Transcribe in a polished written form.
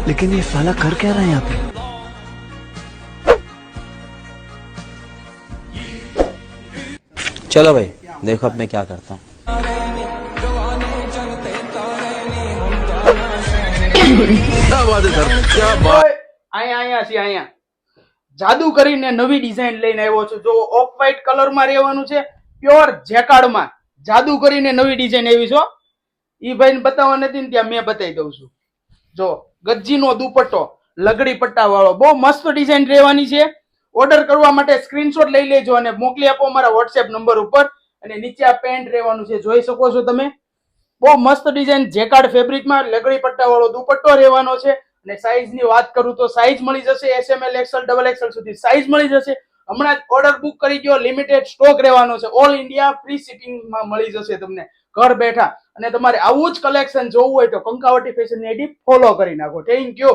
लेकिन ये साला कर क्या रहा है यहाँ पे? चलो भाई देखो अब मैं क्या करता हूँ। क्या बात है सर, क्या बात। અહીંયા જાદુ કરીને નવી ડિઝાઇન લઈને આવ્યો છું। જો ઓફ વ્હાઈટ કલરમાં રહેવાનું છે, પ્યોર જેકાર્ડમાં જાદુ કરીને નવી ડિઝાઇન આવી છો। ઈ ભાઈને બતાવવા નથી ને ત્યાં મેં બતાવી દઉં છું। જો ગજ્જીનો દુપટ્ટો લગડી પટ્ટા વાળો બહુ મસ્ત ડિઝાઇન રહેવાની છે। ઓર્ડર કરવા માટે સ્ક્રીનશોટ લઈ લેજો અને મોકલી આપો મારા WhatsApp નંબર ઉપર। અને નીચે આ પેન્ટ રહેવાનું છે, જોઈ શકો છો તમે। બહુ મસ્ત ડિઝાઇન જેકાર્ડ ફેબ્રિકમાં લગડી પટ્ટા વાળો દુપટ્ટો રહેવાનો છે। અને સાઈઝ ની વાત કરું તો સાઈઝ મળી જશે SML XL XXL સુધી સાઈઝ મળી જશે। હમણાં જ ઓર્ડર બુક કરી દો, લિમિટેડ સ્ટોક રહેવાનો છે। ઓલ ઇન્ડિયા ફ્રી શિપિંગ માં મળી જશે તમને ઘર બેઠા। અને તમારે આવું જ કલેક્શન જોવું હોય તો કંકાવટી ફેશન ની આઈડી ફોલો કરી નાખો। Thank you.